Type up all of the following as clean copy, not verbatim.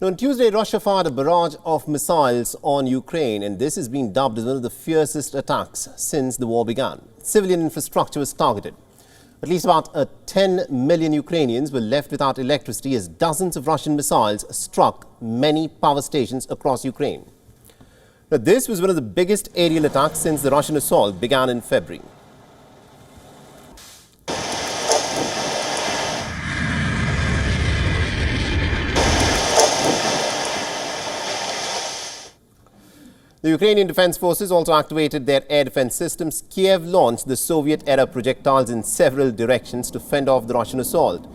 Now, on Tuesday, Russia fired a barrage of missiles on Ukraine, and this has been dubbed as one of the fiercest attacks since the war began. Civilian infrastructure was targeted. At least about 10 million Ukrainians were left without electricity as dozens of Russian missiles struck many power stations across Ukraine. Now, this was one of the biggest aerial attacks since the Russian assault began in February. The Ukrainian Defense Forces also activated their air defense systems. Kiev launched the Soviet-era projectiles in several directions to fend off the Russian assault.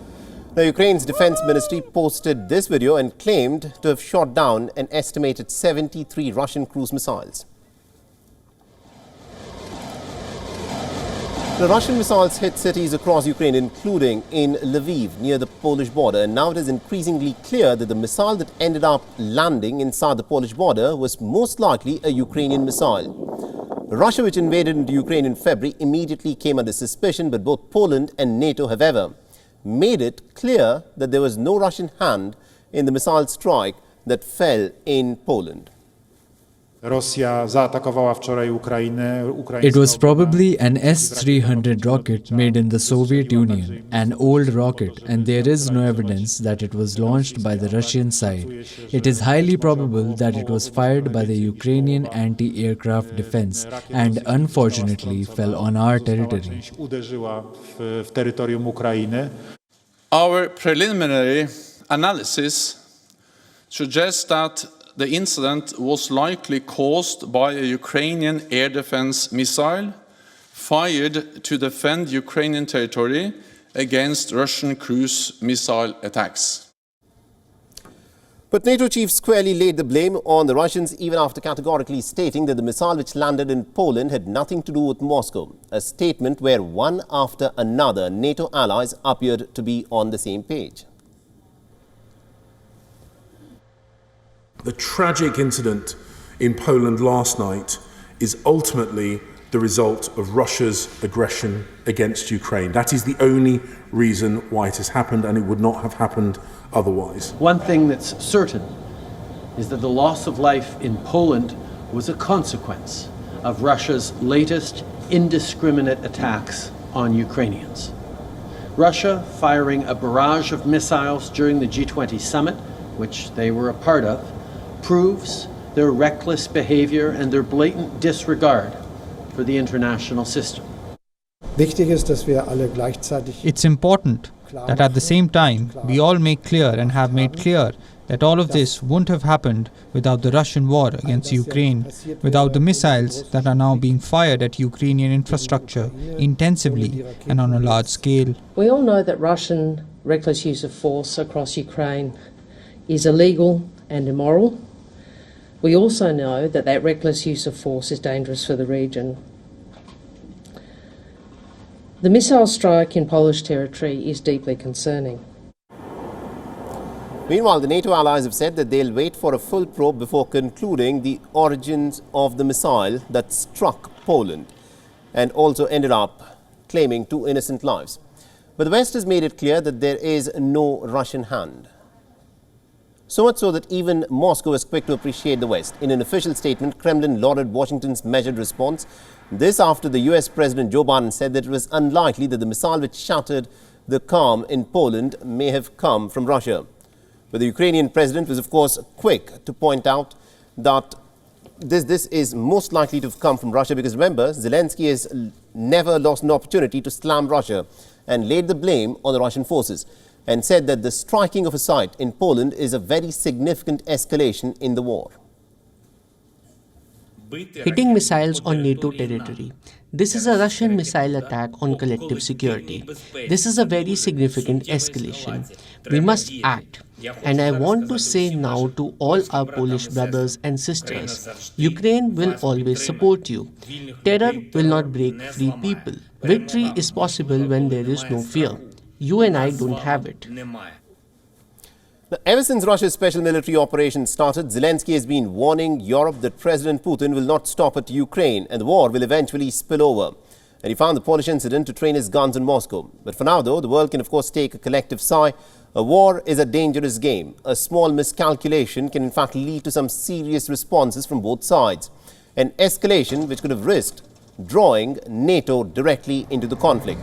Now, Ukraine's defense ministry posted this video and claimed to have shot down an estimated 73 Russian cruise missiles. The Russian missiles hit cities across Ukraine, including in Lviv, near the Polish border. And now it is increasingly clear that the missile that ended up landing inside the Polish border was most likely a Ukrainian missile. Russia, which invaded into Ukraine in February, immediately came under suspicion, but both Poland and NATO, however, made it clear that there was no Russian hand in the missile strike that fell in Poland. It was probably an S-300 rocket made in the Soviet Union, an old rocket, and there is no evidence that it was launched by the Russian side. It is highly probable that it was fired by the Ukrainian anti-aircraft defense and unfortunately fell on our territory. Our preliminary analysis suggests that the incident was likely caused by a Ukrainian air defense missile fired to defend Ukrainian territory against Russian cruise missile attacks. But NATO chiefs squarely laid the blame on the Russians, even after categorically stating that the missile which landed in Poland had nothing to do with Moscow, a statement where one after another NATO allies appeared to be on the same page. The tragic incident in Poland last night is ultimately the result of Russia's aggression against Ukraine. That is the only reason why it has happened, and it would not have happened otherwise. One thing that's certain is that the loss of life in Poland was a consequence of Russia's latest indiscriminate attacks on Ukrainians. Russia firing a barrage of missiles during the G20 summit, which they were a part of, proves their reckless behavior and their blatant disregard for the international system. It's important that at the same time we all make clear and have made clear that all of this wouldn't have happened without the Russian war against Ukraine, without the missiles that are now being fired at Ukrainian infrastructure intensively and on a large scale. We all know that Russian reckless use of force across Ukraine is illegal and immoral. We also know that that reckless use of force is dangerous for the region. The missile strike in Polish territory is deeply concerning. Meanwhile, the NATO allies have said that they'll wait for a full probe before concluding the origins of the missile that struck Poland and also ended up claiming 2 innocent lives. But the West has made it clear that there is no Russian hand. So much so that even Moscow is quick to appreciate the West. In an official statement, Kremlin lauded Washington's measured response. This after the US President Joe Biden said that it was unlikely that the missile which shattered the calm in Poland may have come from Russia. But the Ukrainian president was, of course, quick to point out that this is most likely to have come from Russia because, remember, Zelensky has never lost an opportunity to slam Russia and laid the blame on the Russian forces, and said that the striking of a site in Poland is a very significant escalation in the war. Hitting missiles on NATO territory. This is a Russian missile attack on collective security. This is a very significant escalation. We must act. And I want to say now to all our Polish brothers and sisters, Ukraine will always support you. Terror will not break free people. Victory is possible when there is no fear. You and I don't have it. Now, ever since Russia's special military operation started, Zelensky has been warning Europe that President Putin will not stop at Ukraine and the war will eventually spill over. And he found the Polish incident to train his guns in Moscow. But for now, though, the world can, of course, take a collective sigh A war is a dangerous game. A small miscalculation can in fact lead to some serious responses from both sides. An escalation which could have risked drawing NATO directly into the conflict.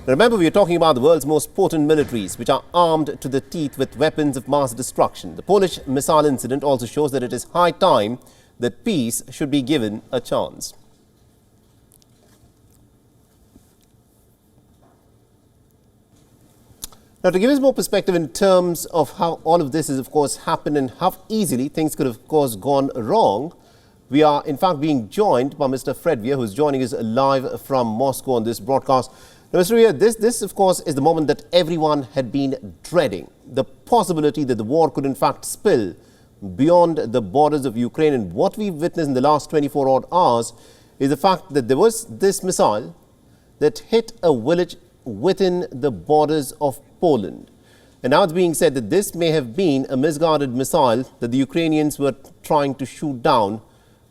Remember, we are talking about the world's most potent militaries, which are armed to the teeth with weapons of mass destruction. The Polish missile incident also shows that it is high time that peace should be given a chance. Now, to give us more perspective in terms of how all of this has, of course, happened and how easily things could have, of course, gone wrong, we are, in fact, being joined by Mr. Fred Weir, who is joining us live from Moscow on this broadcast. Now, Mr. Weir, this, of course, is the moment that everyone had been dreading. The possibility that the war could, in fact, spill beyond the borders of Ukraine. And what we've witnessed in the last 24-odd hours is the fact that there was this missile that hit a village within the borders of Poland. And now it's being said that this may have been a misguided missile that the Ukrainians were trying to shoot down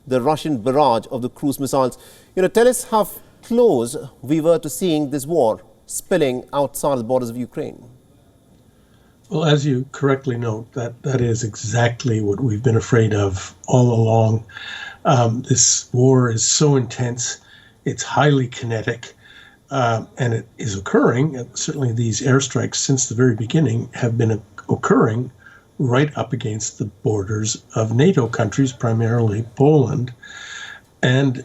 the Russian barrage of the cruise missiles. Tell us how close we were to seeing this war spilling outside the borders of Ukraine. Well, as you correctly note, that is exactly what we've been afraid of all along. This war is so intense, it's highly kinetic, and it is occurring. Certainly these airstrikes since the very beginning have been occurring right up against the borders of NATO countries, primarily Poland. And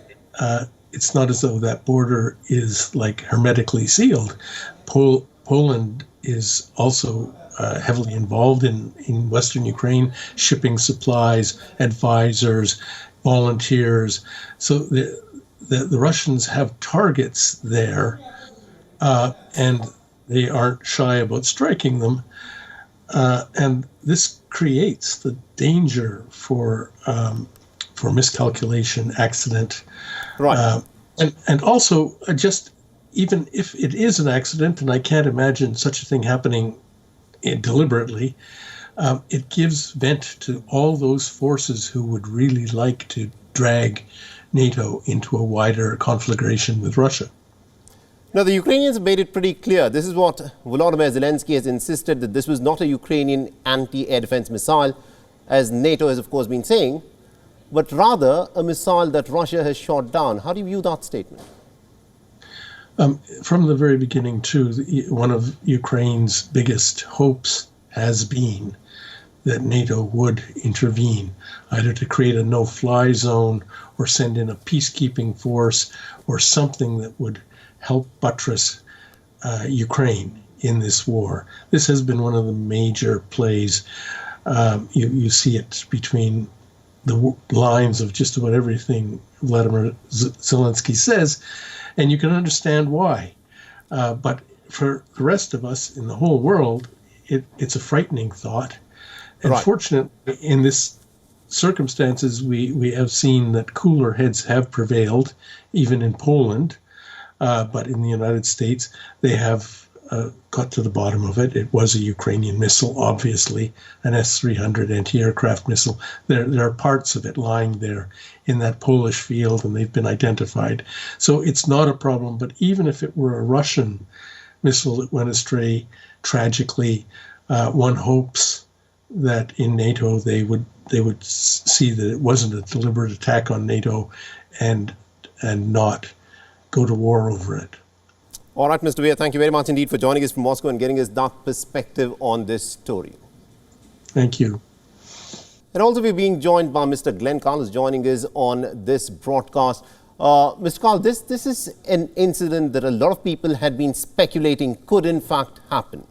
it's not as though that border is like hermetically sealed. Poland is also heavily involved in Western Ukraine, shipping supplies, advisors, volunteers. So the Russians have targets there, and they aren't shy about striking them. And this creates the danger for miscalculation, accident. Right. And also, just even if it is an accident, and I can't imagine such a thing happening deliberately, it gives vent to all those forces who would really like to drag NATO into a wider conflagration with Russia. Now, the Ukrainians have made it pretty clear. This is what Volodymyr Zelensky has insisted, that this was not a Ukrainian anti-air defense missile, as NATO has, of course, been saying, but rather a missile that Russia has shot down. How do you view that statement? From the very beginning, too, one of Ukraine's biggest hopes has been that NATO would intervene, either to create a no-fly zone or send in a peacekeeping force or something that would help buttress Ukraine in this war. This has been one of the major plays. You see it between the lines of just about everything Vladimir Zelensky says, and you can understand why. But for the rest of us in the whole world, it's a frightening thought. And right. Fortunately, in this circumstances, we have seen that cooler heads have prevailed, even in Poland. But in the United States, they have got to the bottom of it. It was a Ukrainian missile, obviously, an S-300 anti-aircraft missile. There are parts of it lying there in that Polish field, and they've been identified. So it's not a problem. But even if it were a Russian missile that went astray, tragically, one hopes that in NATO they would see that it wasn't a deliberate attack on NATO and not go to war over it. All right, Mr. Weir, thank you very much indeed for joining us from Moscow and getting us that perspective on this story. Thank you. And also we're being joined by Mr. Glenn Carl, who's joining us on this broadcast. Mr. Carl, this is an incident that a lot of people had been speculating could in fact happen.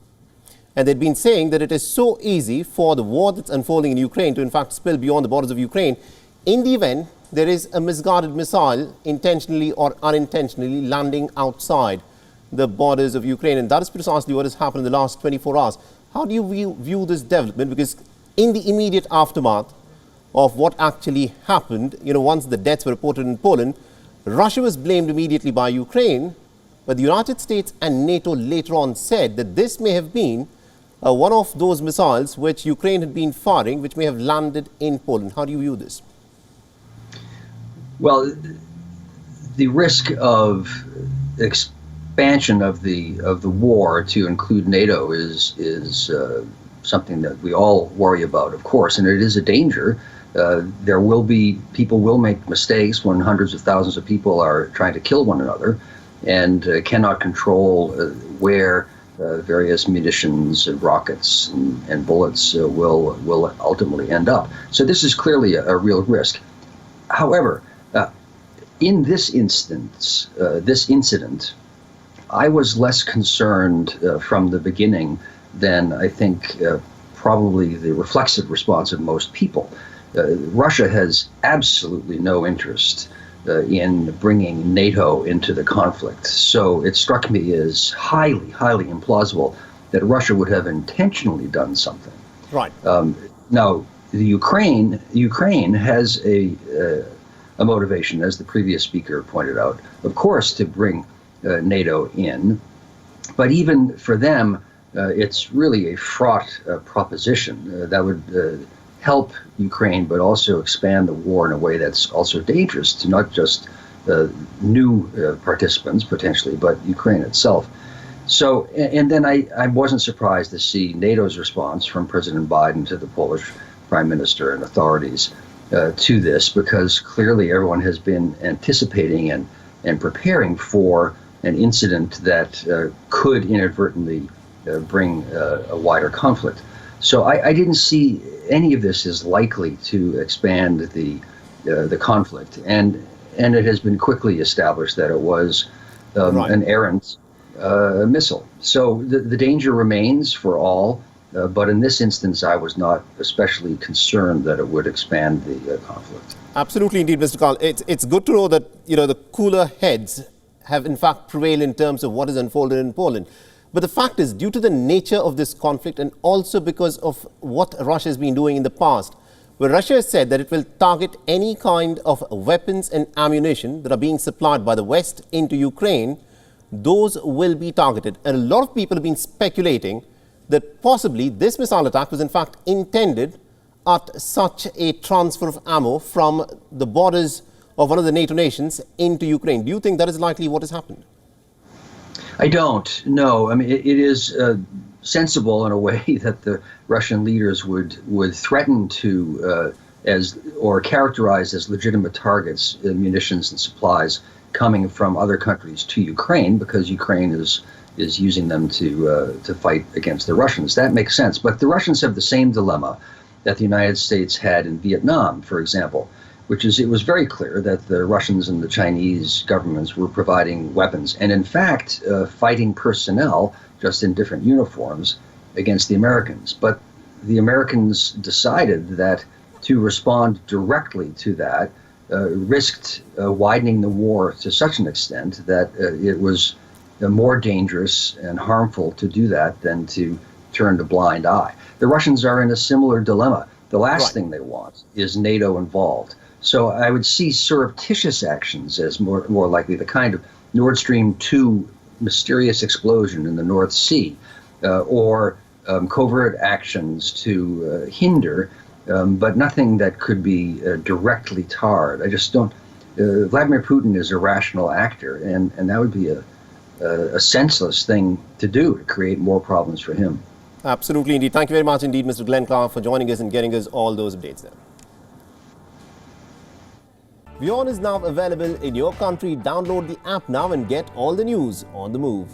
And they'd been saying that it is so easy for the war that's unfolding in Ukraine to in fact spill beyond the borders of Ukraine in the event there is a misguided missile intentionally or unintentionally landing outside the borders of Ukraine. And that is precisely what has happened in the last 24 hours. How do you view this development? Because in the immediate aftermath of what actually happened, once the deaths were reported in Poland, Russia was blamed immediately by Ukraine, but the United States and NATO later on said that this may have been one of those missiles which Ukraine had been firing, which may have landed in Poland. How do you view this? Well, the risk of expansion of the war to include NATO is something that we all worry about, of course, and it is a danger. People will make mistakes when hundreds of thousands of people are trying to kill one another, and cannot control where various munitions and rockets and bullets will ultimately end up. So this is clearly a real risk. However, in this incident, I was less concerned from the beginning than I think probably the reflexive response of most people. Russia has absolutely no interest in bringing NATO into the conflict. So it struck me as highly, highly implausible that Russia would have intentionally done something. Right. Now, the Ukraine has a motivation, as the previous speaker pointed out, of course, to bring NATO in. But even for them, it's really a fraught proposition that would help Ukraine, but also expand the war in a way that's also dangerous to not just new participants, potentially, but Ukraine itself. So, and then I wasn't surprised to see NATO's response from President Biden to the Polish Prime Minister and authorities to this, because clearly everyone has been anticipating and preparing for an incident that could inadvertently bring a wider conflict. So I didn't see any of this as likely to expand the conflict, and it has been quickly established that it was an errant missile. So the danger remains for all, but in this instance, I was not especially concerned that it would expand the conflict. Absolutely, indeed, Mr. Karl. It's good to know that the cooler heads have in fact prevailed in terms of what has unfolded in Poland. But the fact is, due to the nature of this conflict and also because of what Russia has been doing in the past, where Russia has said that it will target any kind of weapons and ammunition that are being supplied by the West into Ukraine, those will be targeted. And a lot of people have been speculating that possibly this missile attack was in fact intended at such a transfer of ammo from the borders of one of the NATO nations into Ukraine. Do you think that is likely what has happened? I don't. No. I mean, it is sensible in a way that the Russian leaders would threaten to or characterize as legitimate targets munitions and supplies coming from other countries to Ukraine, because Ukraine is using them to fight against the Russians. That makes sense. But the Russians have the same dilemma that the United States had in Vietnam, for example, which is it was very clear that the Russians and the Chinese governments were providing weapons and, in fact, fighting personnel, just in different uniforms, against the Americans. But the Americans decided that to respond directly to that risked widening the war to such an extent that it was more dangerous and harmful to do that than to turn a blind eye. The Russians are in a similar dilemma. The last thing they want is NATO involved. So I would see surreptitious actions as more likely, the kind of Nord Stream 2 mysterious explosion in the North Sea, or covert actions to hinder, but nothing that could be directly tarred. I just don't. Vladimir Putin is a rational actor, and that would be a senseless thing to do, to create more problems for him. Absolutely, indeed. Thank you very much indeed, Mr. Glenn Clark, for joining us and getting us all those updates there. WION is now available in your country. Download the app now and get all the news on the move.